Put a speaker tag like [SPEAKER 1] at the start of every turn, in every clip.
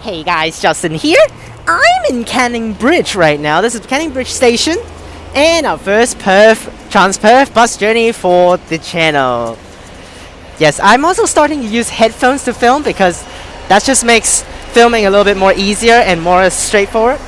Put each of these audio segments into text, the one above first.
[SPEAKER 1] Hey guys, Justin here. I'm in Canning Bridge right now. This is Canning Bridge Station and our first Transperth bus journey for the channel. Yes, I'm also starting to use headphones to film because that just makes filming a little bit more easier and more straightforward.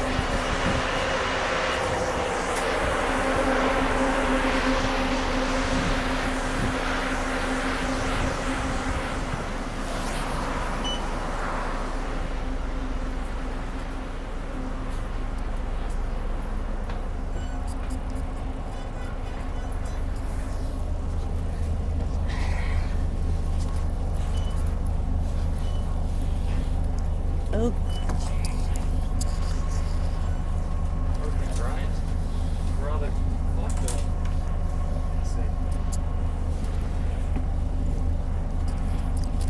[SPEAKER 1] Oh.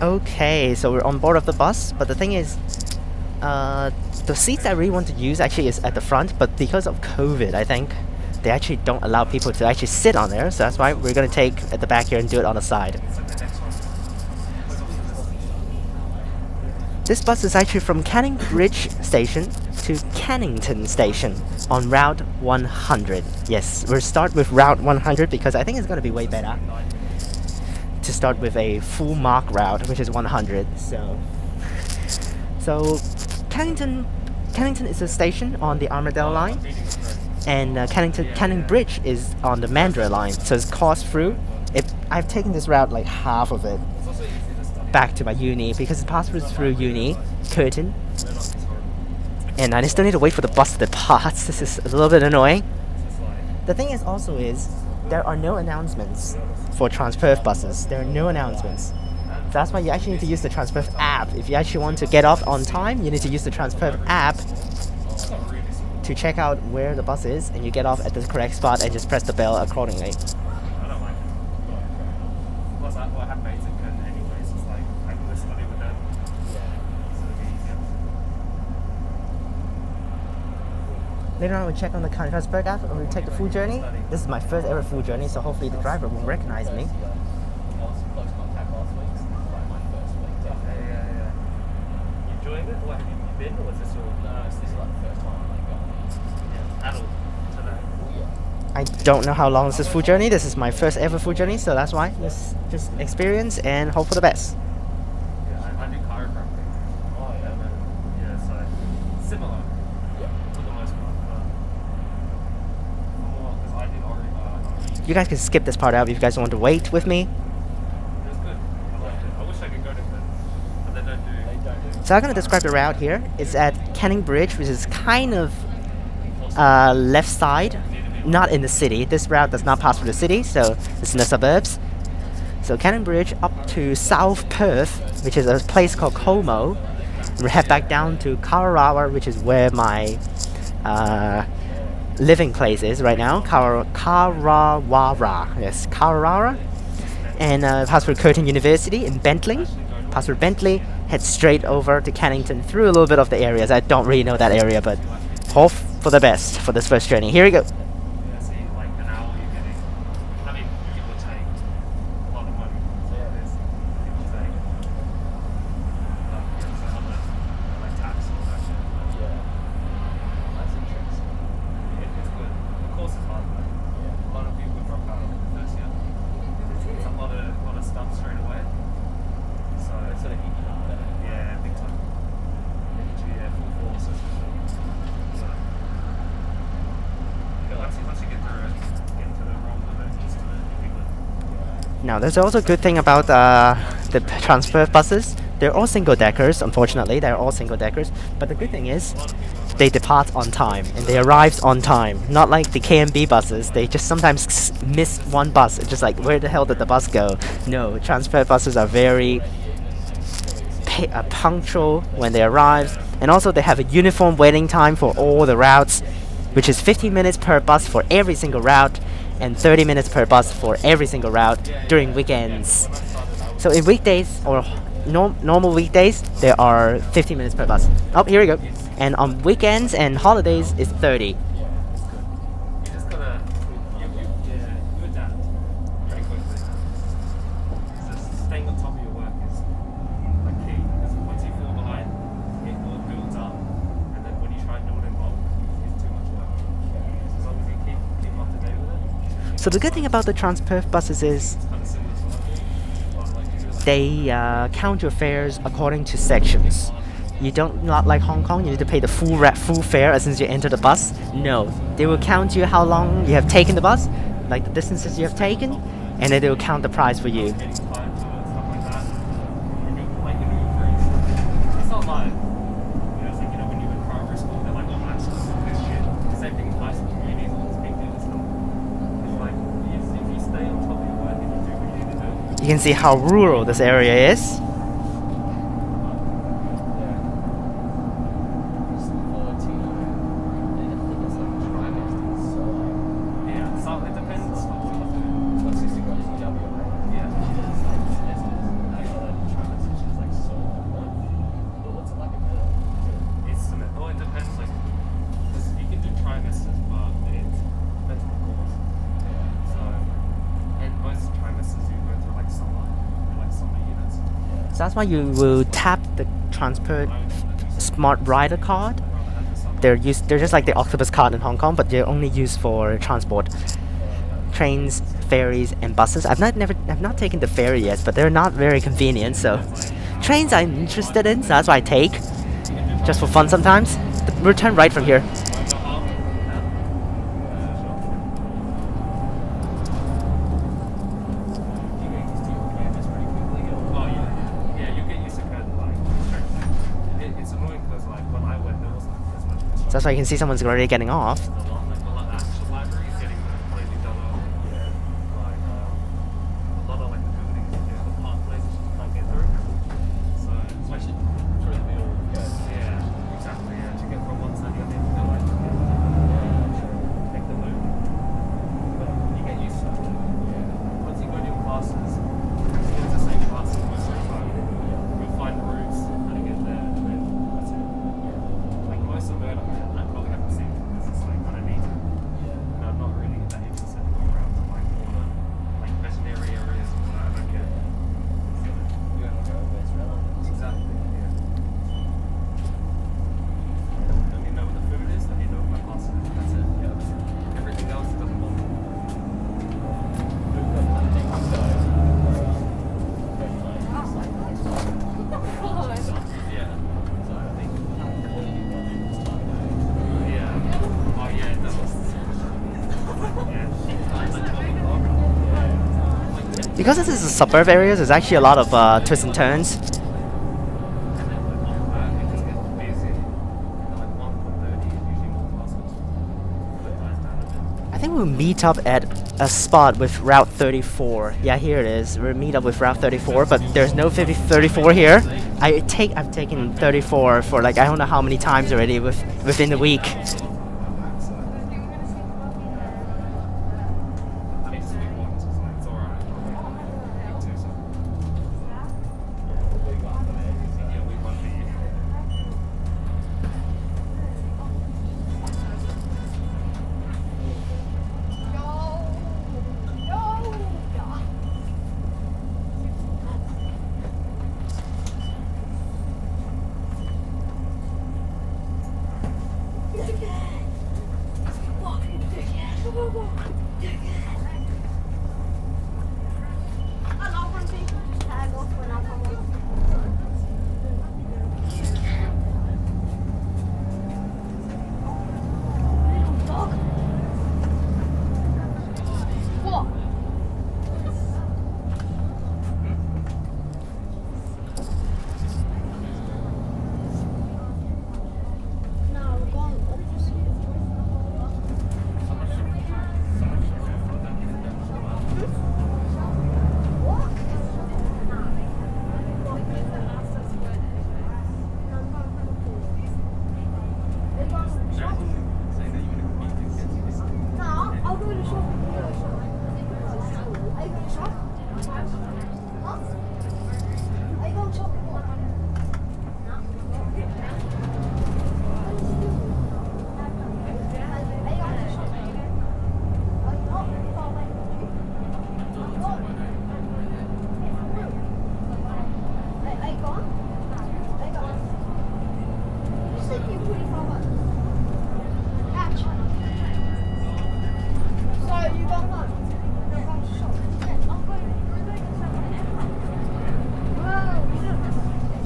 [SPEAKER 1] Okay, so we're on board of the bus, but the thing is, the seats I really want to use actually is at the front, but because of COVID, I think they actually don't allow people to actually sit on there, so that's why we're gonna take at the back here and do it on the side. This bus is actually from Canning Bridge Station to Cannington Station on Route 100. Yes, we'll start with Route 100 because I think it's gonna be way better to start with a full mark route, which is 100. So Cannington is a station on the Armadale line, and Canning Bridge is on the Mandurah line. So it's crossed through. I've taken this route like half of it back to my uni because it passes through uni, Curtin, and I still need to wait for the bus to depart. This is a little bit annoying. The thing is also there are no announcements for Transperth buses. There are no announcements. That's why you actually need to use the Transperth app. If you actually want to get off on time, you need to use the Transperth app to check out where the bus is, and you get off at the correct spot and just press the bell accordingly. Later on, we'll check on the Transperth app and we'll take the full journey. This is my first ever full journey, so hopefully the driver won't recognize me.
[SPEAKER 2] Enjoying it? Or have you been, or is this your... No, this is like the first time I go. Yeah, adult today.
[SPEAKER 1] I don't know how long is this full journey. This is my first ever full journey, so that's why. Let's just experience and hope for the best.
[SPEAKER 2] Yeah, I do chiropractic. Oh, yeah, man. Yeah, so similar. For the most part. More, because I did already...
[SPEAKER 1] You guys can skip this part out if you guys want to wait with me.
[SPEAKER 2] It was good. I liked it. I wish I could go to Perth, but they don't do.
[SPEAKER 1] So I'm going to describe the route here. It's at Canning Bridge, which is kind of left side, not in the city. This route does not pass through the city, so it's in the suburbs. So Canning Bridge up to South Perth, which is a place called Como. We head back down to Karawara, which is where my living place is right now. Karawara, yes, Karawara. And pass through Curtin University in Bentley. Pass through Bentley, head straight over to Cannington through a little bit of the areas. I don't really know that area, but hope for the best for this first journey. Here we go.
[SPEAKER 2] Yeah, see, like an hour you're getting, I mean, give or take, a lot of money. So yeah, there's give or take. So other, like tax or that shit. Yeah. That's interesting. It's good. The course is hard, though. Yeah. A lot of people drop out in the first year. It's a lot of stuff straight away. So it's sort of heating up there. Yeah, big time. Yeah, full force. So, once you get through it, get into the wrong of it, just to it.
[SPEAKER 1] Now, there's also a good thing about the Transperth buses. They're all single deckers, unfortunately. They're all single deckers. But the good thing is, they depart on time and they arrive on time. Not like the KMB buses. They just sometimes miss one bus. It's just like, where the hell did the bus go? No, Transperth buses are very punctual when they arrive. And also, they have a uniform waiting time for all the routes, which is 15 minutes per bus for every single route and 30 minutes per bus for every single route during weekends. So in weekdays or normal weekdays, there are 15 minutes per bus. Oh, here we go. And on weekends and holidays, it's 30.
[SPEAKER 2] You just gotta, you adapt very quickly. Just staying on top of your work is like key, because once you fall behind, it will
[SPEAKER 1] So the good thing about the Transperth buses is
[SPEAKER 2] Kind of similar to like
[SPEAKER 1] they count your fares according to sections. You don't, not like Hong Kong, you need to pay the full fare as soon as you enter the bus. No, they will count you how long you have taken the bus, like the distances you have taken, and then they will count the price for you.
[SPEAKER 2] getting time to it, stuff like that. And you like when you increase. It's not like it's like when you were in primary school, they're like, oh, that's just this shit. The same thing in high school, uni is all this big deal stuff. It's like if you stay on top of your work and you do what you need to do.
[SPEAKER 1] You can see how rural this area is. So that's why you will tap the Transperth Smart Rider card. They're just like the Octopus card in Hong Kong, but they're only used for transport, trains, ferries, and buses. I've not taken the ferry yet, but they're not very convenient. So trains I'm interested in, so that's why I take, just for fun sometimes. We'll turn right from here. So that's why you can see someone's already getting off. Because this is a suburb area, there's actually a lot of twists and turns. I think we'll meet up at a spot with Route 34. Yeah, here it is. We'll meet up with Route 34, but there's no 34 here. I've taken 34 for like I don't know how many times already within the week.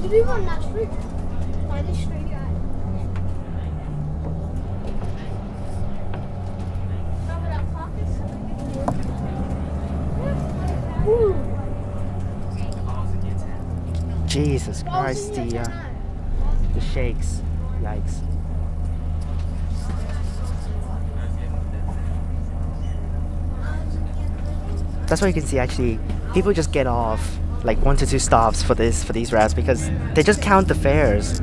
[SPEAKER 3] Did we run that street? By this street,
[SPEAKER 1] Jesus Christ, the shakes. Yikes. That's why you can see actually people just get off like 1 to 2 stops for these routes because they just count the fares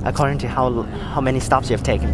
[SPEAKER 1] according to how many stops you have taken.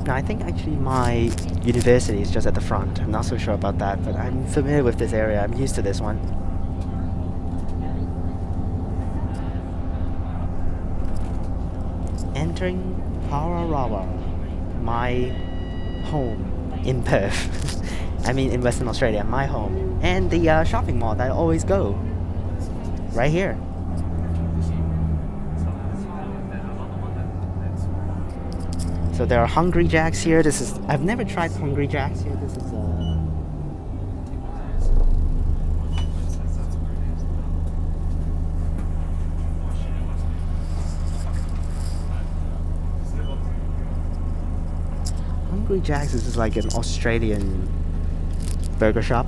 [SPEAKER 1] Now I think actually my university is just at the front. I'm not so sure about that, but I'm familiar with this area. I'm used to this one. Entering Pararawa, my home in Perth. I mean in Western Australia, my home. And the shopping mall that I always go. Right here. So there are Hungry Jacks here. I've never tried Hungry Jacks here. This is Hungry Jacks is like an Australian burger shop.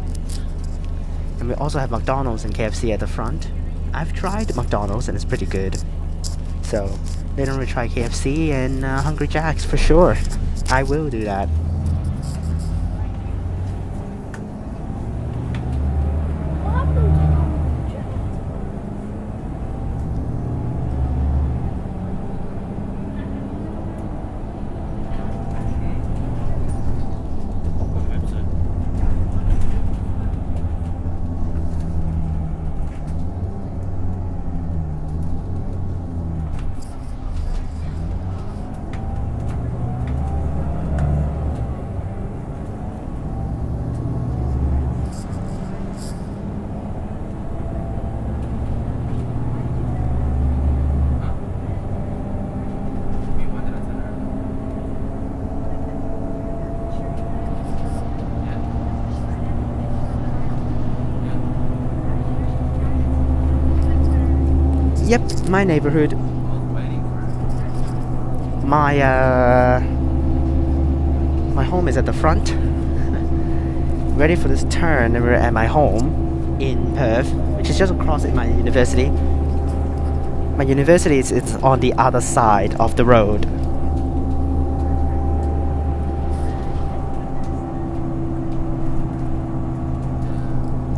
[SPEAKER 1] And we also have McDonald's and KFC at the front. I've tried McDonald's and it's pretty good. So later on we try KFC and Hungry Jacks for sure. I will do that. Yep, my neighborhood. My home is at the front. Ready for this turn, and we're at my home in Perth, which is just across at my university. My university is on the other side of the road.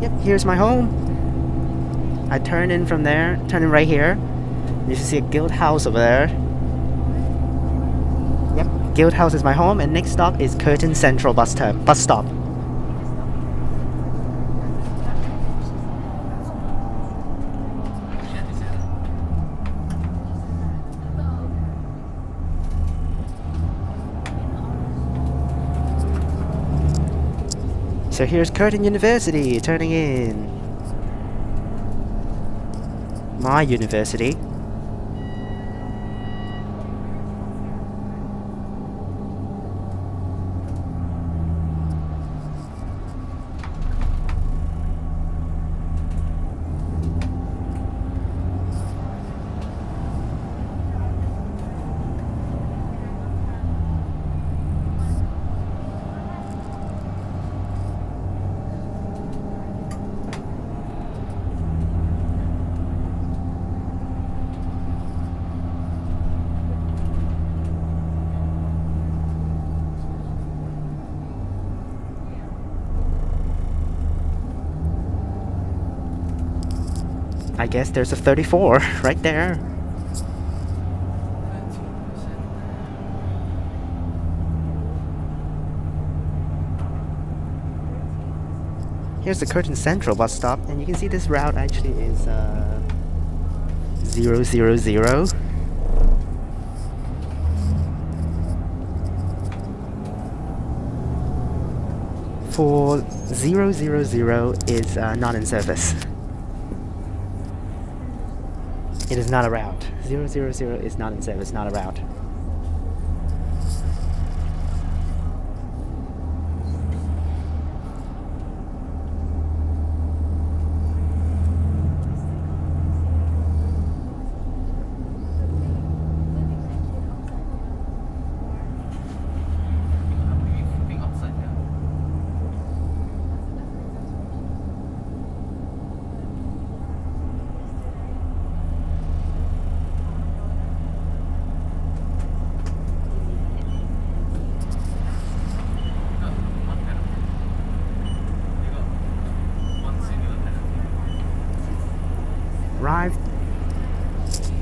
[SPEAKER 1] Yep, here's my home. I turn in from there, turn in right here. You should see a guild house over there. Yep, guild house is my home, and next stop is Curtin Central bus stop. So here's Curtin University turning in. My university. I guess there's a 34 right there. Here's the Curtin Central bus stop, and you can see this route actually is 000. For 000 is not in service. It is not a route. 000 is not in service, not a route.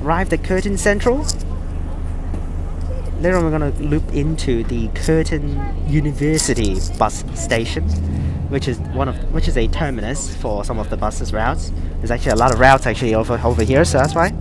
[SPEAKER 1] Arrived at Curtin Central. Later on we're going to loop into the Curtin University bus station, which is a terminus for some of the buses routes. There's actually a lot of routes actually over here, so that's why.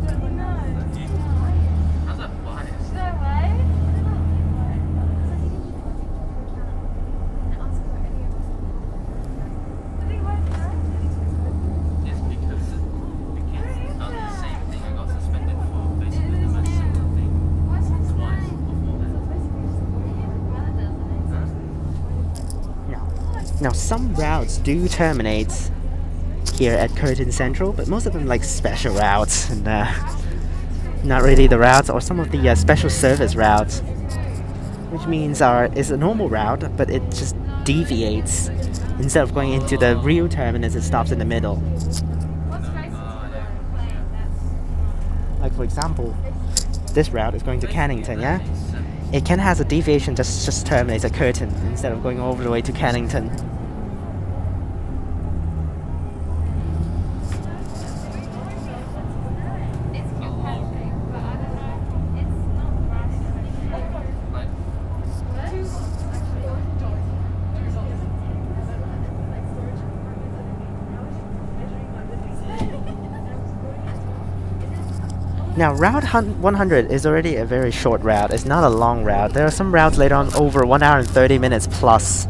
[SPEAKER 1] Now some routes do terminate here at Curtin Central, but most of them like special routes and not really the routes, or some of the special service routes, which means is a normal route, but it just deviates. Instead of going into the real terminus, it stops in the middle. Like for example, this route is going to Cannington, yeah? It can have a deviation that just terminates at Curtin instead of going all the way to Cannington. Now, Route 100 is already a very short route. It's not a long route. There are some routes later on over 1 hour and 30 minutes plus.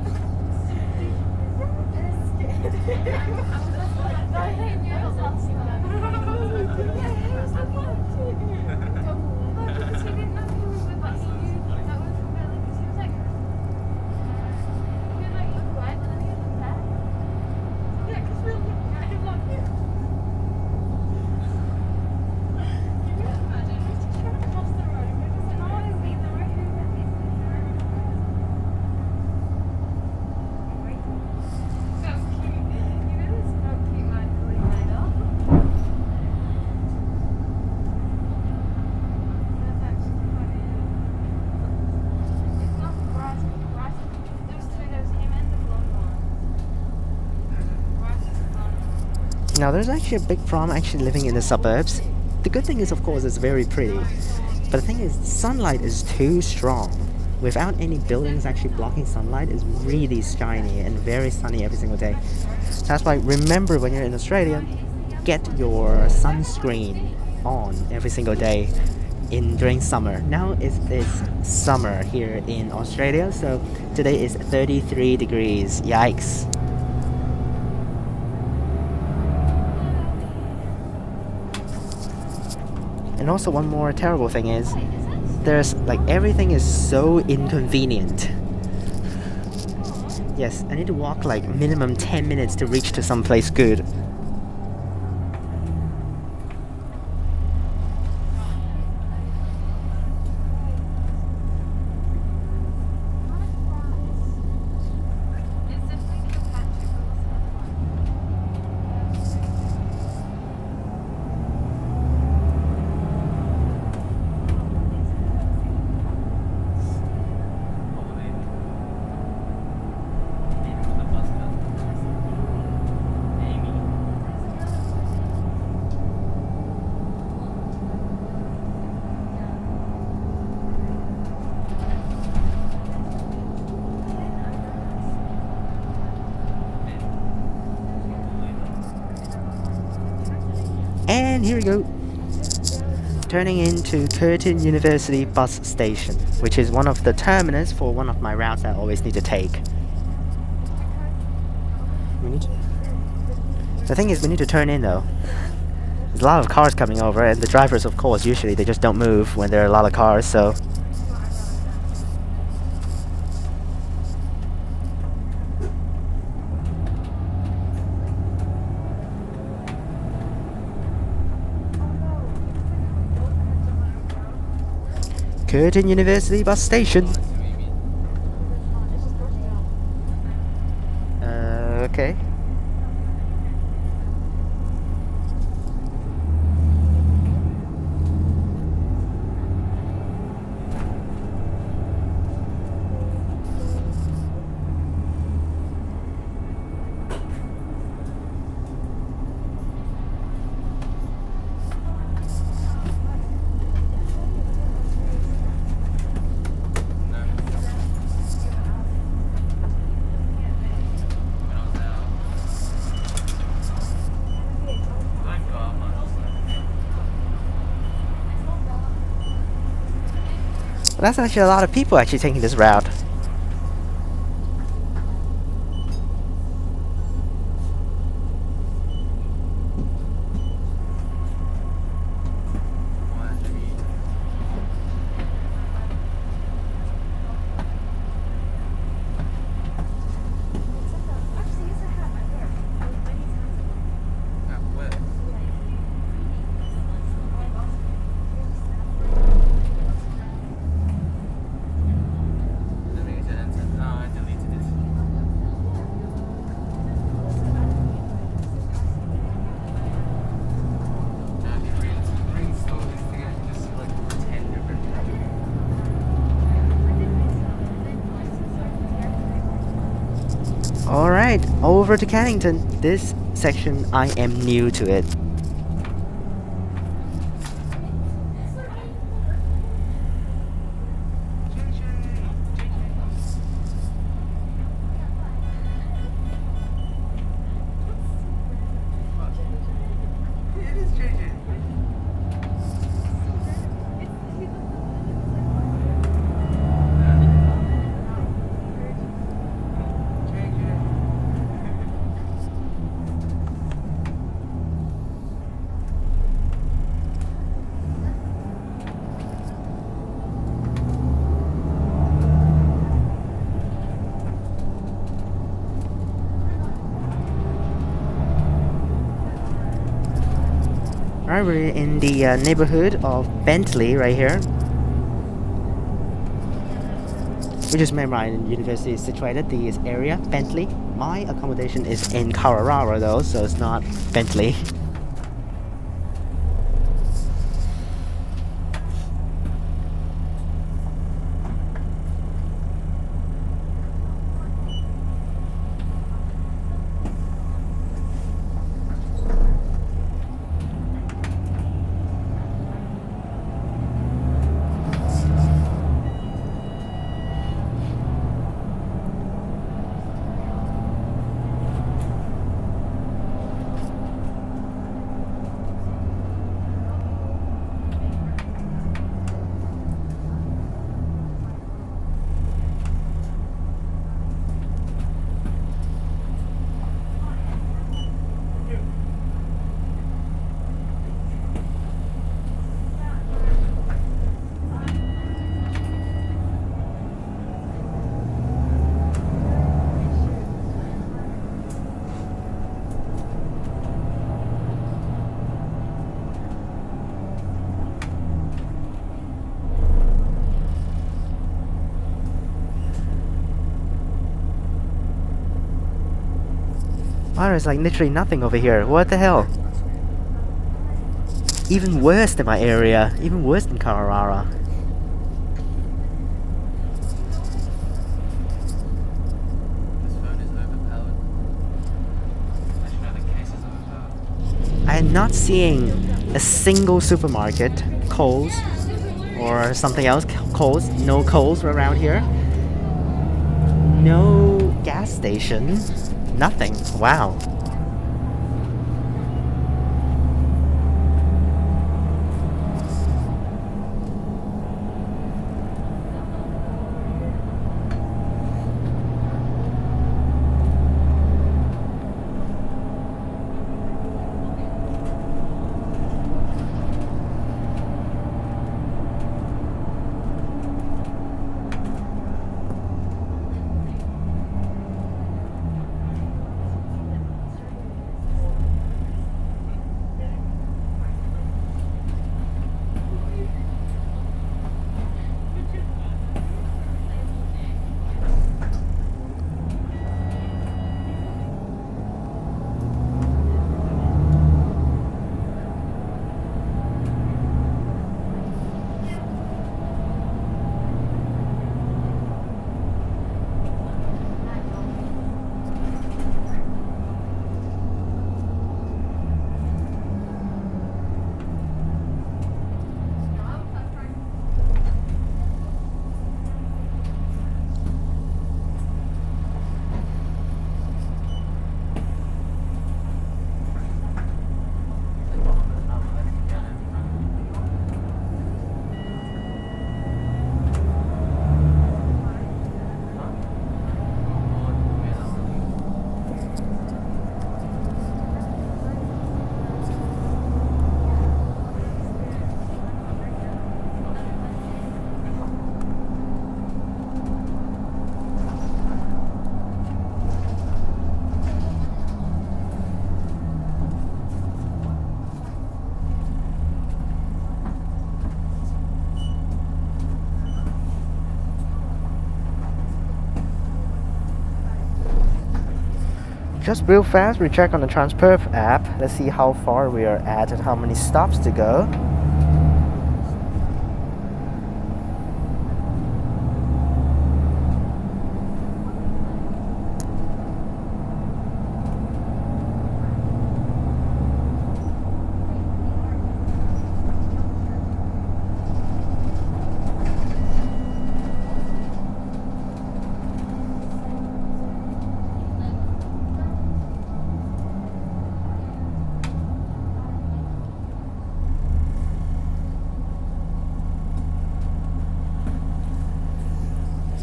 [SPEAKER 1] Now there's actually a big problem actually living in the suburbs. The good thing is, of course, it's very pretty. But the thing is, sunlight is too strong. Without any buildings actually blocking sunlight, it's really shiny and very sunny every single day. That's why remember, when you're in Australia, get your sunscreen on every single day during summer. Now it's summer here in Australia, so today is 33 degrees. Yikes. And also one more terrible thing is, there's like everything is so inconvenient. Yes, I need to walk like minimum 10 minutes to reach to some place good. And here we go. Turning into Curtin University bus station, which is one of the terminus for one of my routes I always need to take. The thing is, we need to turn in though. There's a lot of cars coming over, and the drivers, of course, usually they just don't move when there are a lot of cars, so... Curtin University bus station. Okay. Well, that's actually a lot of people actually taking this route. Alright, over to Cannington. This section, I am new to it. Alright, we're in the neighborhood of Bentley right here. Which is where my university is situated, this area, Bentley. My accommodation is in Carrara though, so it's not Bentley. There's like literally nothing over here. What the hell? Even worse than my area. Even worse than Carrara.
[SPEAKER 2] This phone is overpowered. Actually, no, the case is overpowered.
[SPEAKER 1] I am not seeing a single supermarket, Coles, or something else. Coles, no Coles around here. No gas station. Nothing. Wow. Just real fast, we check on the Transperth app. Let's see how far we are at and how many stops to go.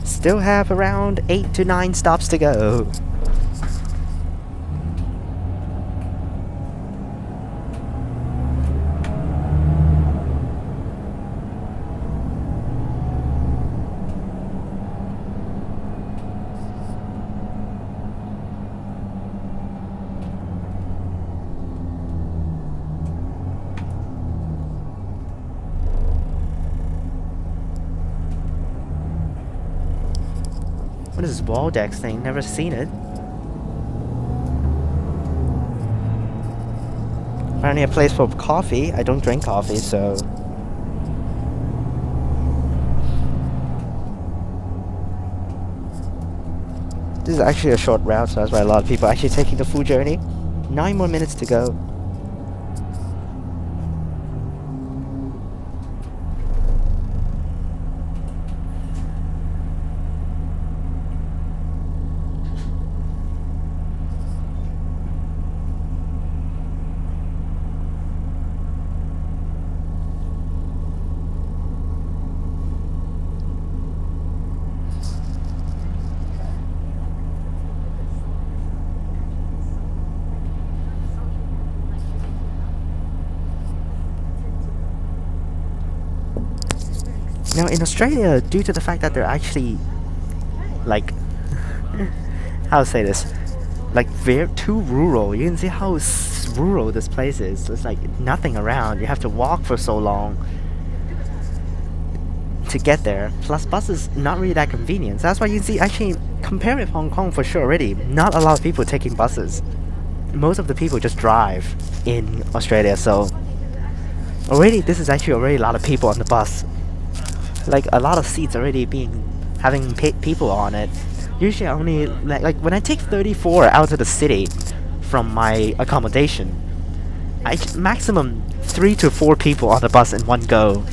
[SPEAKER 1] Still have around 8 to 9 stops to go. What is this Waldex thing? Never seen it. Apparently a place for coffee. I don't drink coffee, so... This is actually a short route, so that's why a lot of people are actually taking the full journey. 9 more minutes to go. Now in Australia, due to the fact that they're actually, like, how to say this, like very too rural. You can see how rural this place is. There's like nothing around. You have to walk for so long to get there. Plus buses not really that convenient. So that's why you can see, actually, compared with Hong Kong for sure already, not a lot of people taking buses. most of the people just drive in Australia, so already this is actually already a lot of people on the bus. Like a lot of seats already having people on it. Usually I only like when I take 34 out of the city from my accommodation, maximum 3 to 4 people on the bus in one go.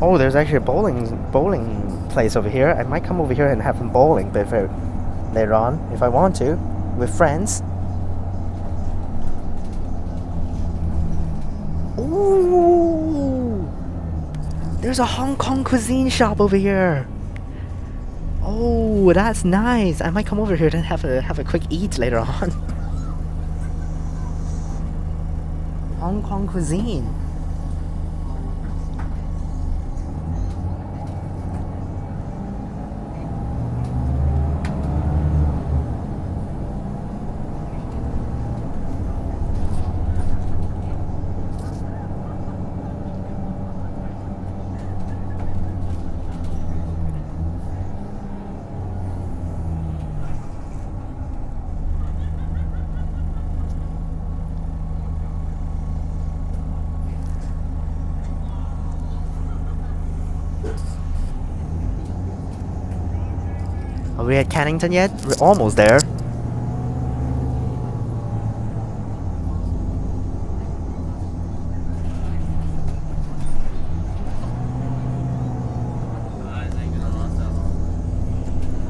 [SPEAKER 1] Oh, there's actually a bowling place over here. I might come over here and have some bowling later on if I want to, with friends. Ooh, there's a Hong Kong cuisine shop over here. Oh, that's nice. I might come over here and have a quick eat later on. Hong Kong cuisine. Are we at Cannington yet? We're almost there.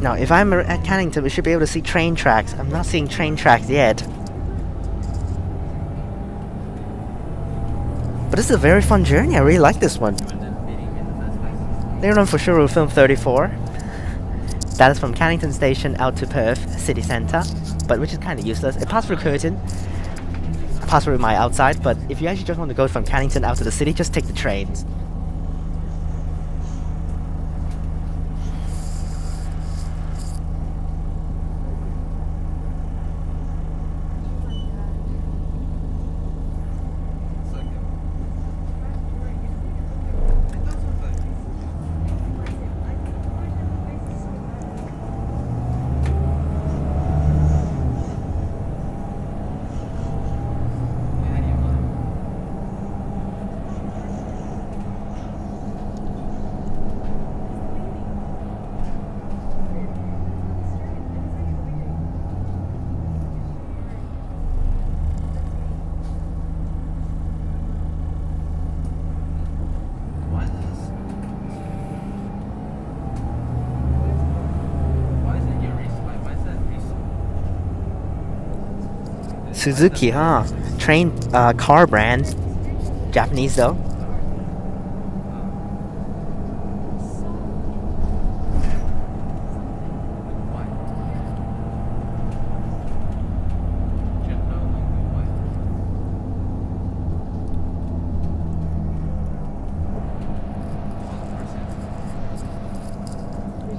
[SPEAKER 1] Now, if I'm at Cannington, we should be able to see train tracks. I'm not seeing train tracks yet. But this is a very fun journey. I really like this one. Later on, for sure, we'll film 34. That is from Cannington Station out to Perth city centre, but which is kind of useless. It passed through Curtin, passed through my outside, but if you actually just want to go from Cannington out to the city, just take the trains. Suzuki, huh? Car brand. Japanese though.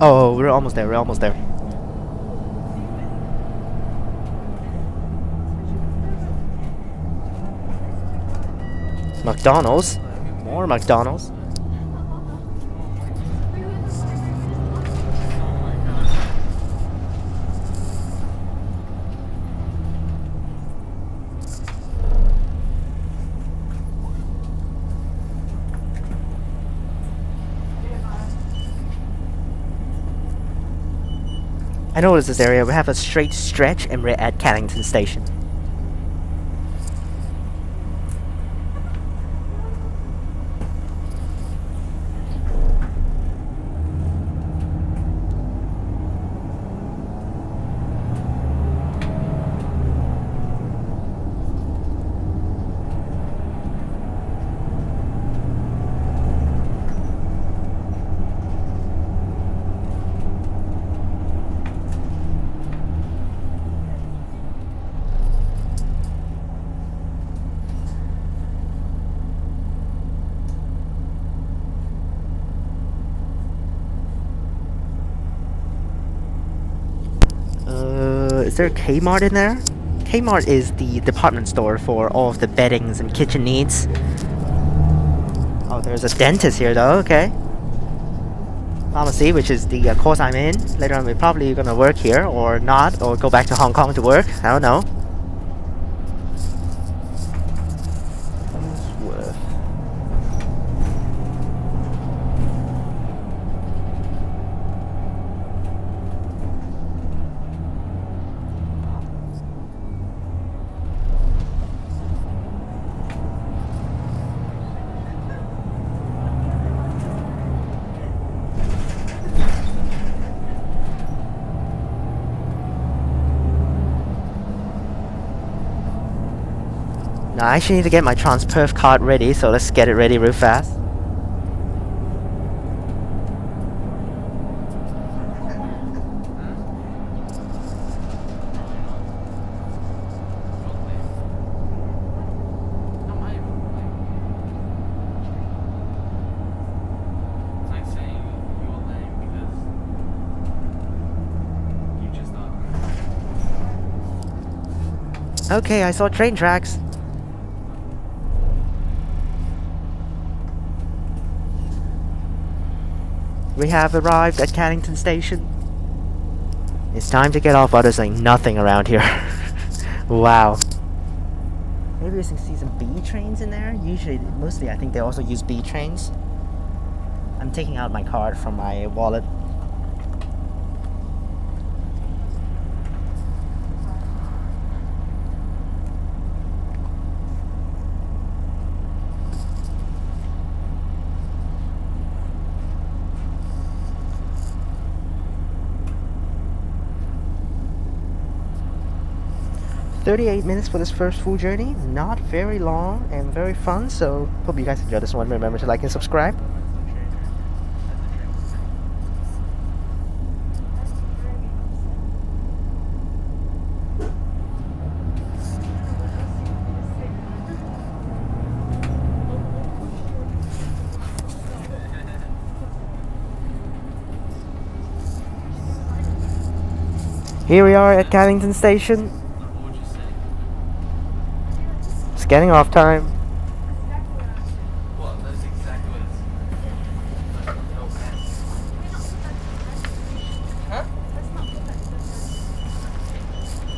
[SPEAKER 1] Oh, we're almost there, we're almost there. McDonald's. More McDonald's. I noticed this area. We have a straight stretch and we're at Cannington Station. there a Kmart in there? Kmart is the department store for all of the beddings and kitchen needs. Oh, there's a dentist here though, okay. Pharmacy, which is the course I'm in. Later on we're probably gonna work here or not, or go back to Hong Kong to work. I don't know. Now I actually need to get my Transperth card ready, so let's get it ready real fast. Okay, I saw train tracks. We have arrived at Cannington station. It's time to get off, but there's like nothing around here. Wow. Maybe we can see some B trains in there. Usually, mostly I think they also use B trains. I'm taking out my card from my wallet. $38 for this first full journey. Not very long and very fun, so hope you guys enjoyed this one. Remember to like and subscribe. Here we are at Cannington station. Getting off time.
[SPEAKER 2] Well, that's exactly what it's. Huh?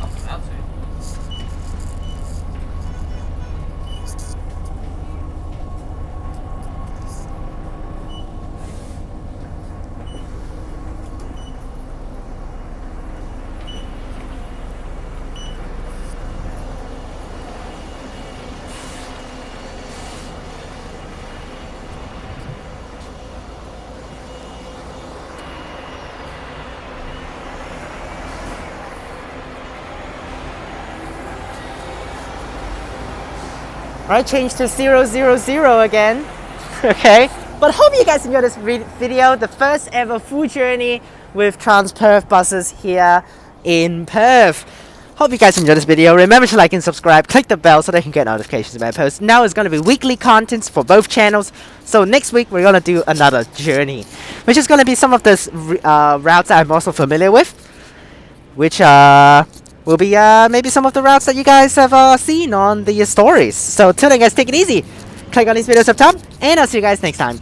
[SPEAKER 2] I'm about to.
[SPEAKER 1] Alright, change to 000 again. Okay. But hope you guys enjoyed this video. The first ever full journey with Transperth buses here in Perth. Hope you guys enjoyed this video. Remember to like and subscribe. Click the bell so that you can get notifications when I post. Now it's going to be weekly contents for both channels. So next week we're going to do another journey, which is going to be some of the routes I'm also familiar with, which will be maybe some of the routes that you guys have seen on the stories. So till then guys, take it easy. Click on these videos up top, and I'll see you guys next time.